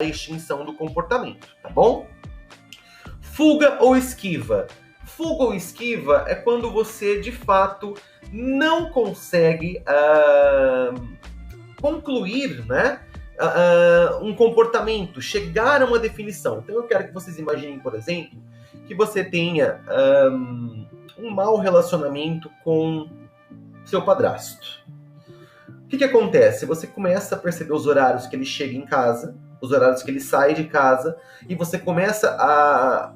extinção do comportamento, tá bom? Fuga ou esquiva. Fuga ou esquiva é quando você, de fato, não consegue concluir, né, um comportamento, chegar a uma definição. Então eu quero que vocês imaginem, por exemplo, que você tenha um mau relacionamento com seu padrasto. O que acontece? Você começa a perceber os horários que ele chega em casa, os horários que ele sai de casa, e você começa a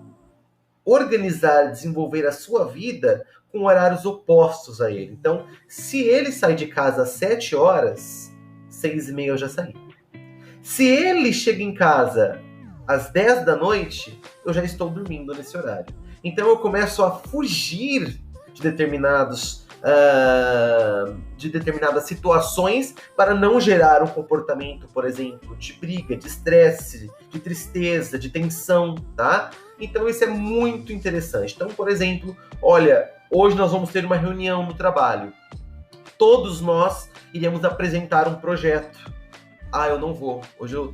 organizar, desenvolver a sua vida com horários opostos a ele. Então, se ele sai de casa às 7 horas, 6h30 eu já saí. Se ele chega em casa às 10 da noite, eu já estou dormindo nesse horário. Então eu começo a fugir de determinadas situações para não gerar um comportamento, por exemplo, de briga, de estresse, de tristeza, de tensão, tá? Então isso é muito interessante. Então, por exemplo, olha, hoje nós vamos ter uma reunião no trabalho. Todos nós iremos apresentar um projeto. Eu não vou. Hoje eu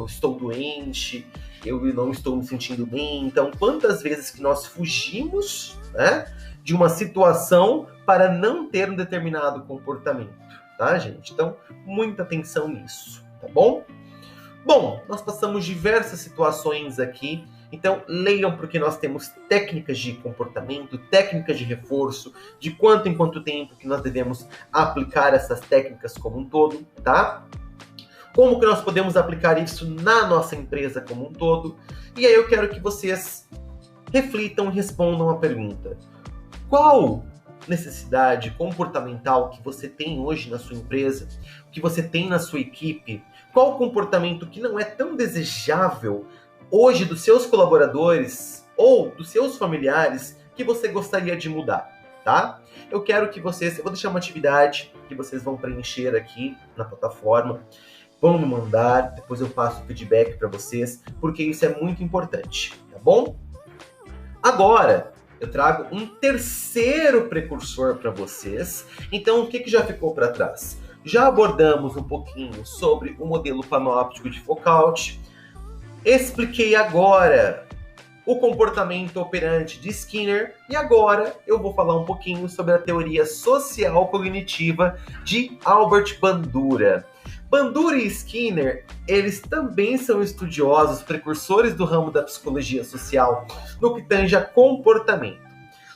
estou doente, eu não estou me sentindo bem. Então, quantas vezes que nós fugimos, né, de uma situação para não ter um determinado comportamento, tá, gente? Então, muita atenção nisso, tá bom? Bom, nós passamos diversas situações aqui. Então, leiam, porque nós temos técnicas de comportamento, técnicas de reforço, de quanto em quanto tempo que nós devemos aplicar essas técnicas como um todo, tá? Como que nós podemos aplicar isso na nossa empresa como um todo? E aí eu quero que vocês reflitam e respondam a pergunta. Qual necessidade comportamental que você tem hoje na sua empresa, que você tem na sua equipe? Qual comportamento que não é tão desejável hoje dos seus colaboradores ou dos seus familiares que você gostaria de mudar, tá? Eu quero que vocês... Eu vou deixar uma atividade que vocês vão preencher aqui na plataforma. Vão me mandar, depois eu passo o feedback para vocês, porque isso é muito importante, tá bom? Agora, eu trago um terceiro precursor para vocês. Então, o que já ficou para trás? Já abordamos um pouquinho sobre o modelo panóptico de Foucault. Expliquei agora o comportamento operante de Skinner e agora eu vou falar um pouquinho sobre a teoria social cognitiva de Albert Bandura. Bandura e Skinner, eles também são estudiosos, precursores do ramo da psicologia social no que tange a comportamento.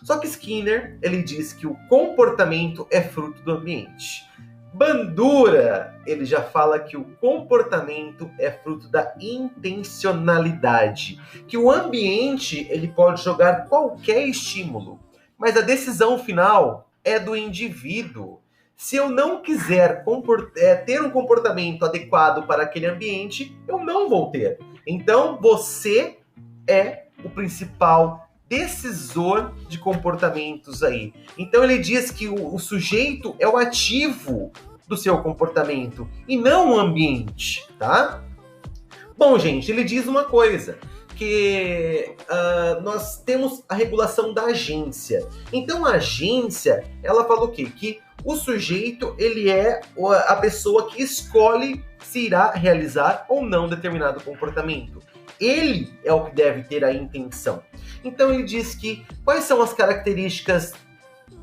Só que Skinner, ele diz que o comportamento é fruto do ambiente. Bandura, ele já fala que o comportamento é fruto da intencionalidade, que o ambiente ele pode jogar qualquer estímulo, mas a decisão final é do indivíduo. Se eu não quiser ter um comportamento adequado para aquele ambiente, eu não vou ter. Então, você é o principal decisor de comportamentos aí. Então ele diz que o sujeito é o ativo do seu comportamento e não o ambiente, tá? Bom, gente, ele diz uma coisa, que nós temos a regulação da agência. Então a agência, ela fala o quê? Que o sujeito, ele é a pessoa que escolhe se irá realizar ou não determinado comportamento. Ele é o que deve ter a intenção. Então ele diz que quais são as características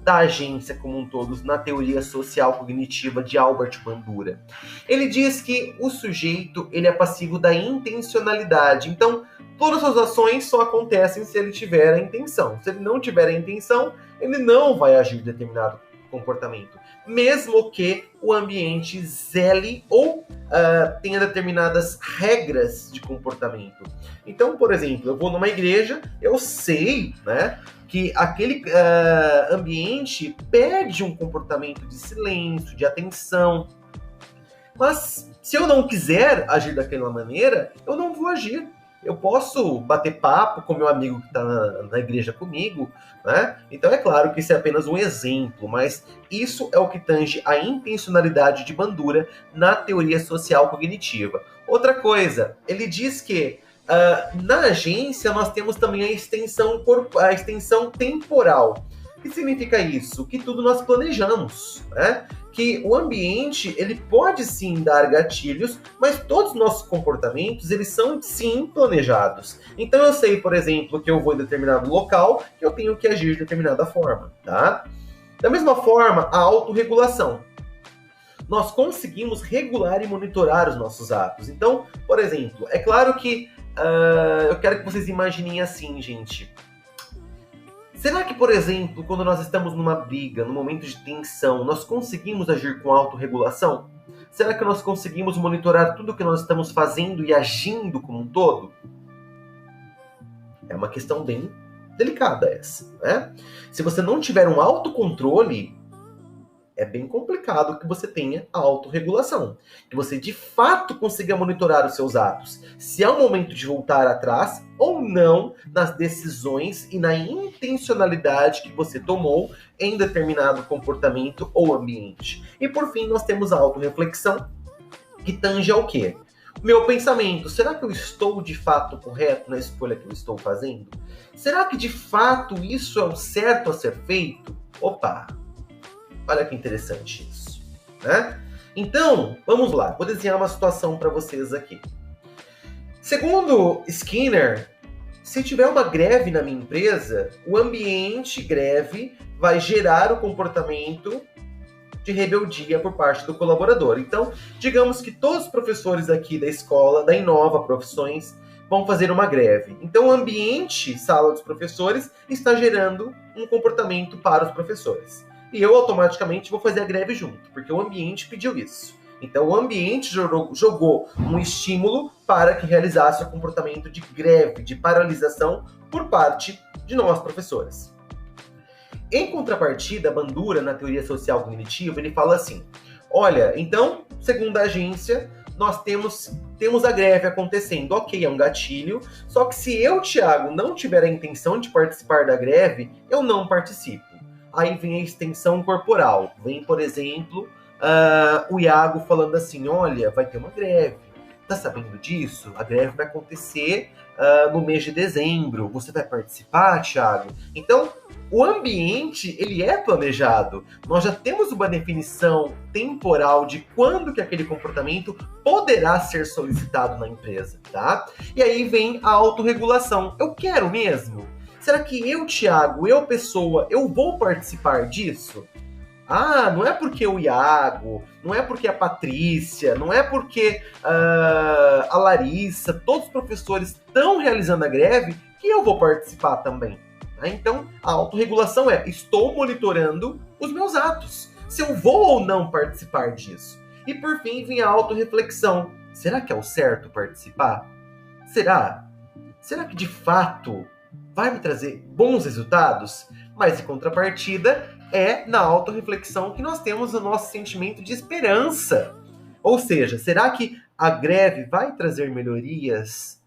da agência como um todo na teoria social cognitiva de Albert Bandura. Ele diz que o sujeito ele é passivo da intencionalidade. Então todas as ações só acontecem se ele tiver a intenção. Se ele não tiver a intenção, ele não vai agir de determinado comportamento, mesmo que o ambiente zele ou tenha determinadas regras de comportamento. Então, por exemplo, eu vou numa igreja, eu sei, né, que aquele ambiente pede um comportamento de silêncio, de atenção, mas se eu não quiser agir daquela maneira, eu não vou agir. Eu posso bater papo com meu amigo que está na igreja comigo, né? Então é claro que isso é apenas um exemplo, mas isso é o que tange a intencionalidade de Bandura na teoria social cognitiva. Outra coisa, ele diz que na agência nós temos também a extensão temporal. que significa isso? Que tudo nós planejamos, né? Que o ambiente, ele pode sim dar gatilhos, mas todos os nossos comportamentos, eles são sim planejados. Então eu sei, por exemplo, que eu vou em determinado local, que eu tenho que agir de determinada forma, tá? Da mesma forma, a autorregulação. Nós conseguimos regular e monitorar os nossos atos. Então, por exemplo, é claro que eu quero que vocês imaginem assim, gente. Será que, por exemplo, quando nós estamos numa briga, num momento de tensão, nós conseguimos agir com autorregulação? Será que nós conseguimos monitorar tudo o que nós estamos fazendo e agindo como um todo? É uma questão bem delicada essa, né? Se você não tiver um autocontrole, é bem complicado que você tenha a autorregulação. Que você, de fato, consiga monitorar os seus atos. Se é o momento de voltar atrás ou não nas decisões e na intencionalidade que você tomou em determinado comportamento ou ambiente. E, por fim, nós temos a autorreflexão, que tange ao quê? Meu pensamento, será que eu estou de fato correto na escolha que eu estou fazendo? Será que de fato isso é o certo a ser feito? Opa! Olha que interessante isso, né? Então, vamos lá. Vou desenhar uma situação para vocês aqui. Segundo Skinner, se tiver uma greve na minha empresa, o ambiente greve vai gerar o comportamento de rebeldia por parte do colaborador. Então, digamos que todos os professores aqui da escola, da Inova Profissões, vão fazer uma greve. Então, o ambiente, sala dos professores, está gerando um comportamento para os professores. E eu automaticamente vou fazer a greve junto, porque o ambiente pediu isso. Então o ambiente jogou um estímulo para que realizasse o comportamento de greve, de paralisação por parte de nós professores. Em contrapartida, Bandura, na teoria social cognitiva, ele fala assim, olha, então, segundo a agência, nós temos a greve acontecendo. Ok, é um gatilho, só que se eu, Thiago, não tiver a intenção de participar da greve, eu não participo. Aí vem a extensão corporal. Vem, por exemplo, o Iago falando assim, olha, vai ter uma greve. Tá sabendo disso? A greve vai acontecer no mês de dezembro. Você vai participar, Thiago? Então, o ambiente, ele é planejado. Nós já temos uma definição temporal de quando que aquele comportamento poderá ser solicitado na empresa, tá? E aí vem a autorregulação. Eu quero mesmo? Será que eu, Thiago, eu, pessoa, eu vou participar disso? Ah, não é porque o Iago, não é porque a Patrícia, não é porque a Larissa, todos os professores estão realizando a greve que eu vou participar também. Então, a autorregulação é, estou monitorando os meus atos, se eu vou ou não participar disso. E por fim, vem a autorreflexão. Será que é o certo participar? Será? Será que de fato vai me trazer bons resultados? Mas em contrapartida, é na autorreflexão que nós temos o nosso sentimento de esperança. Ou seja, será que a greve vai trazer melhorias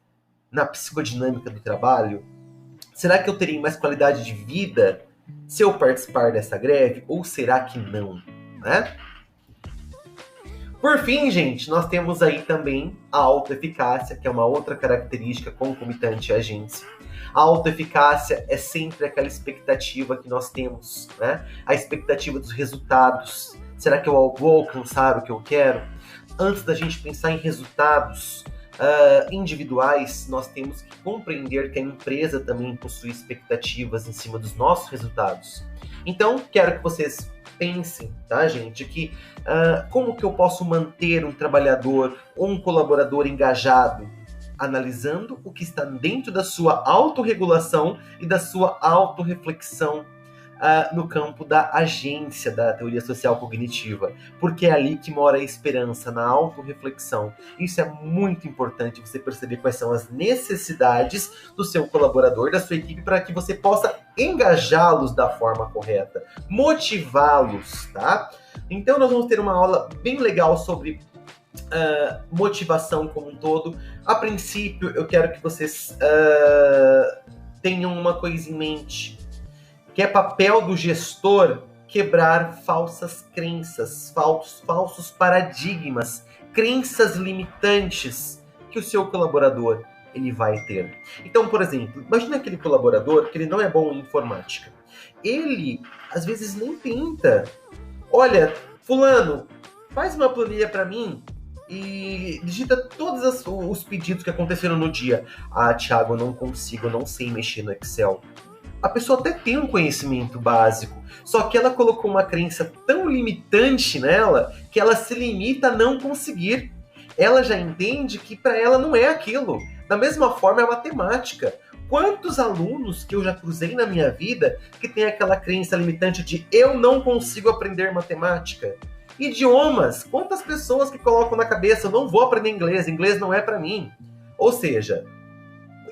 na psicodinâmica do trabalho? Será que eu terei mais qualidade de vida se eu participar dessa greve? Ou será que não? Né? Por fim, gente, nós temos aí também a autoeficácia, que é uma outra característica concomitante à agência. A autoeficácia é sempre aquela expectativa que nós temos, né? A expectativa dos resultados. Será que eu vou alcançar o que eu quero? Antes da gente pensar em resultados individuais, nós temos que compreender que a empresa também possui expectativas em cima dos nossos resultados. Então, quero que vocês pensem, tá, gente, que como que eu posso manter um trabalhador ou um colaborador engajado? Analisando o que está dentro da sua autorregulação e da sua autorreflexão no campo da agência da teoria social cognitiva, porque é ali que mora a esperança, na autorreflexão. Isso é muito importante, você perceber quais são as necessidades do seu colaborador, da sua equipe, para que você possa engajá-los da forma correta, motivá-los, tá? Então nós vamos ter uma aula bem legal sobre motivação como um todo. A princípio, eu quero que vocês tenham uma coisa em mente, que é papel do gestor quebrar falsas crenças, falsos paradigmas, crenças limitantes que o seu colaborador ele vai ter. Então, por exemplo, imagina aquele colaborador que ele não é bom em informática. Ele, às vezes, nem tenta. Olha, fulano, faz uma planilha para mim e digita todos os pedidos que aconteceram no dia. Ah, Thiago, eu não consigo, eu não sei mexer no Excel. A pessoa até tem um conhecimento básico, só que ela colocou uma crença tão limitante nela que ela se limita a não conseguir. Ela já entende que para ela não é aquilo. Da mesma forma é a matemática. Quantos alunos que eu já cruzei na minha vida que tem aquela crença limitante de eu não consigo aprender matemática? Idiomas, quantas pessoas que colocam na cabeça eu não vou aprender inglês, inglês não é para mim. Ou seja,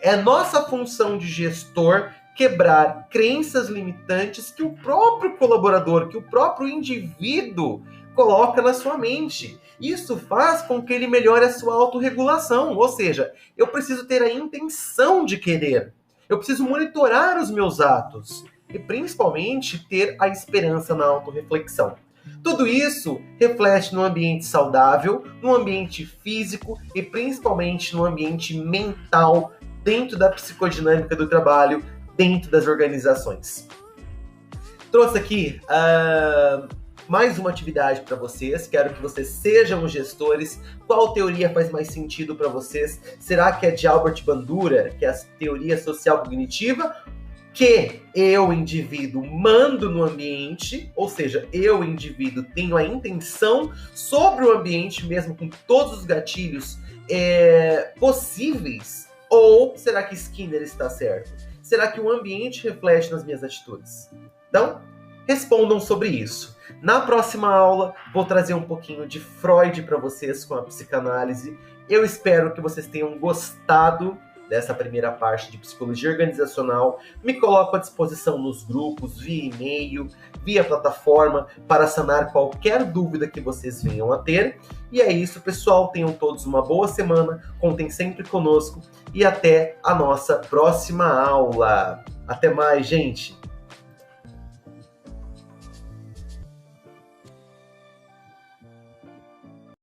é nossa função de gestor quebrar crenças limitantes que o próprio colaborador, que o próprio indivíduo coloca na sua mente. Isso faz com que ele melhore a sua autorregulação, ou seja, eu preciso ter a intenção de querer. Eu preciso monitorar os meus atos e principalmente ter a esperança na autorreflexão. Tudo isso reflete no ambiente saudável, no ambiente físico e principalmente no ambiente mental dentro da psicodinâmica do trabalho, dentro das organizações. Trouxe aqui mais uma atividade para vocês. Quero que vocês sejam gestores. Qual teoria faz mais sentido para vocês? Será que é de Albert Bandura, que é a teoria social cognitiva? Que eu, indivíduo, mando no ambiente, ou seja, eu, indivíduo, tenho a intenção sobre o ambiente, mesmo com todos os gatilhos possíveis? Ou será que Skinner está certo? Será que o ambiente reflete nas minhas atitudes? Então, respondam sobre isso. Na próxima aula, vou trazer um pouquinho de Freud para vocês com a psicanálise. Eu espero que vocês tenham gostado dessa primeira parte de psicologia organizacional. Me coloco à disposição nos grupos, via e-mail, via plataforma, para sanar qualquer dúvida que vocês venham a ter. E é isso, pessoal. Tenham todos uma boa semana, contem sempre conosco e até a nossa próxima aula. Até mais, gente!